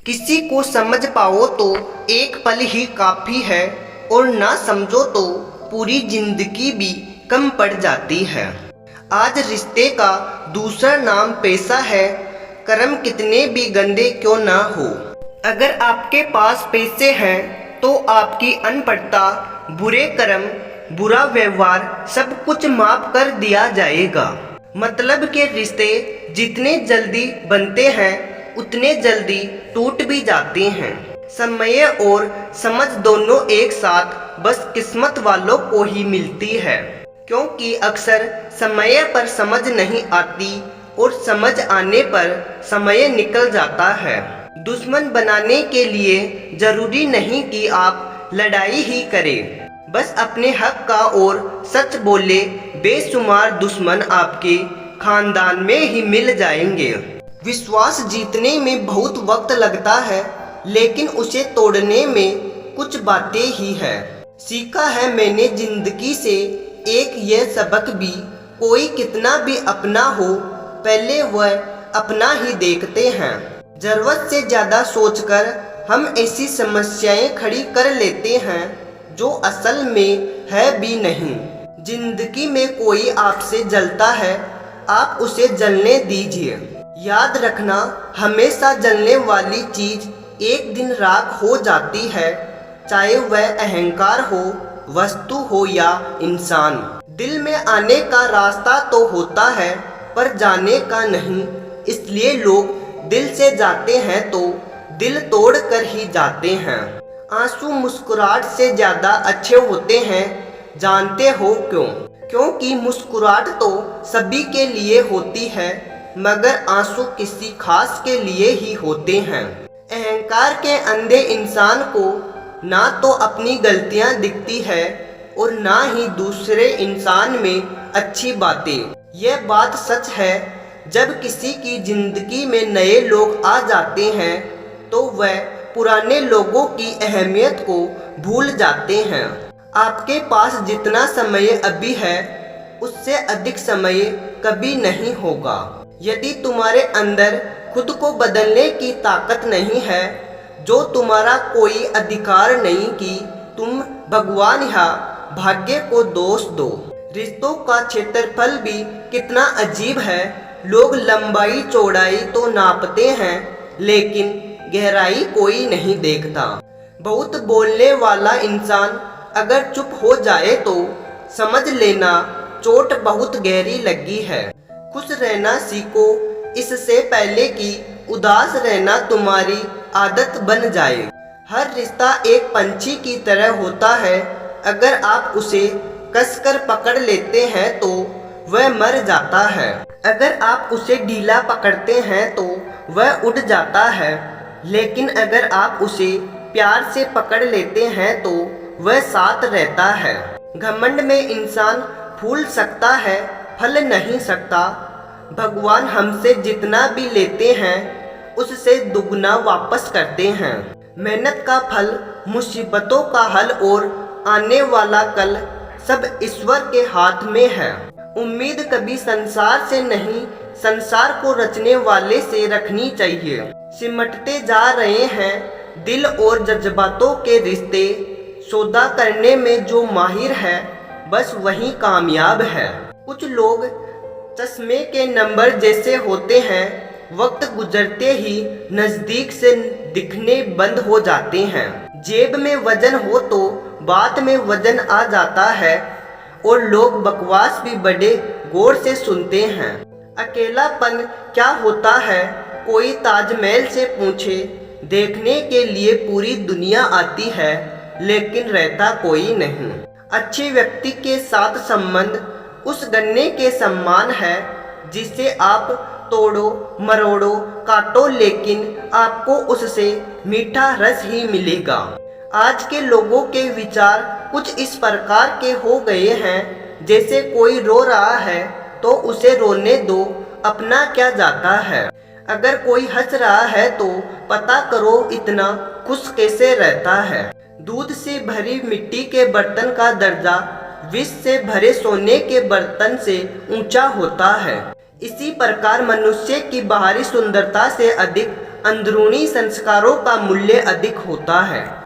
किसी को समझ पाओ तो एक पल ही काफ़ी है, और ना समझो तो पूरी जिंदगी भी कम पड़ जाती है। आज रिश्ते का दूसरा नाम पैसा है, कर्म कितने भी गंदे क्यों ना हो। अगर आपके पास पैसे हैं तो आपकी अनपढ़ता, बुरे कर्म, बुरा व्यवहार सब कुछ माफ कर दिया जाएगा। मतलब के रिश्ते जितने जल्दी बनते हैं उतने जल्दी टूट भी जाते हैं। समय और समझ दोनों एक साथ बस किस्मत वालों को ही मिलती है, क्योंकि अक्सर समय पर समझ नहीं आती और समझ आने पर समय निकल जाता है। दुश्मन बनाने के लिए जरूरी नहीं कि आप लड़ाई ही करें, बस अपने हक का और सच बोले। बेशुमार दुश्मन आपके खानदान में ही मिल जाएंगे। विश्वास जीतने में बहुत वक्त लगता है, लेकिन उसे तोड़ने में कुछ बातें ही है। सीखा है मैंने जिंदगी से एक ये सबक भी, कोई कितना भी अपना हो पहले वह अपना ही देखते हैं। जरूरत से ज़्यादा सोचकर हम ऐसी समस्याएं खड़ी कर लेते हैं जो असल में है भी नहीं। जिंदगी में कोई आपसे जलता है, आप उसे जलने दीजिए। याद रखना, हमेशा जलने वाली चीज एक दिन राख हो जाती है, चाहे वह अहंकार हो, वस्तु हो या इंसान। दिल में आने का रास्ता तो होता है पर जाने का नहीं, इसलिए लोग दिल से जाते हैं तो दिल तोड़ कर ही जाते हैं। आंसू मुस्कुराहट से ज़्यादा अच्छे होते हैं, जानते हो क्यों? क्योंकि मुस्कुराहट तो सभी के लिए होती है, मगर आंसू किसी खास के लिए ही होते हैं। अहंकार के अंधे इंसान को ना तो अपनी गलतियां दिखती है और ना ही दूसरे इंसान में अच्छी बातें। यह बात सच है, जब किसी की जिंदगी में नए लोग आ जाते हैं तो वह पुराने लोगों की अहमियत को भूल जाते हैं। आपके पास जितना समय अभी है उससे अधिक समय कभी नहीं होगा। यदि तुम्हारे अंदर खुद को बदलने की ताकत नहीं है, जो तुम्हारा कोई अधिकार नहीं कि तुम भगवान या भाग्य को दोष दो। रिश्तों का क्षेत्रफल भी कितना अजीब है। लोग लंबाई चौड़ाई तो नापते हैं, लेकिन गहराई कोई नहीं देखता। बहुत बोलने वाला इंसान अगर चुप हो जाए तो समझ लेना चोट बहुत गहरी लगी है। खुश रहना सीखो इससे पहले कि उदास रहना तुम्हारी आदत बन जाए। हर रिश्ता एक पंछी की तरह होता है, अगर आप उसे कसकर पकड़ लेते हैं तो वह मर जाता है, अगर आप उसे ढीला पकड़ते हैं तो वह उड़ जाता है, लेकिन अगर आप उसे प्यार से पकड़ लेते हैं तो वह साथ रहता है। घमंड में इंसान फूल सकता है, फल नहीं सकता। भगवान हमसे जितना भी लेते हैं उससे दुगना वापस करते हैं। मेहनत का फल, मुसीबतों का हल और आने वाला कल सब ईश्वर के हाथ में है। उम्मीद कभी संसार से नहीं, संसार को रचने वाले से रखनी चाहिए। सिमटते जा रहे हैं दिल और जज्बातों के रिश्ते, सौदा करने में जो माहिर है बस वही कामयाब है। कुछ लोग चश्मे के नंबर जैसे होते हैं, वक्त गुजरते ही नज़दीक से दिखने बंद हो जाते हैं। जेब में वजन हो तो बात में वजन आ जाता है, और लोग बकवास भी बड़े गौर से सुनते हैं। अकेलापन क्या होता है कोई ताजमहल से पूछे, देखने के लिए पूरी दुनिया आती है लेकिन रहता कोई नहीं। अच्छे व्यक्ति के साथ संबंध उस गन्ने के समान है जिसे आप तोड़ो मरोड़ो काटो, लेकिन आपको उससे मीठा रस ही मिलेगा। आज के लोगों के विचार कुछ इस प्रकार के हो गए हैं, जैसे कोई रो रहा है तो उसे रोने दो, अपना क्या जाता है। अगर कोई हंस रहा है तो पता करो इतना खुश कैसे रहता है। दूध से भरी मिट्टी के बर्तन का दर्जा विष से भरे सोने के बर्तन से ऊंचा होता है। इसी प्रकार मनुष्य की बाहरी सुंदरता से अधिक अंदरूनी संस्कारों का मूल्य अधिक होता है।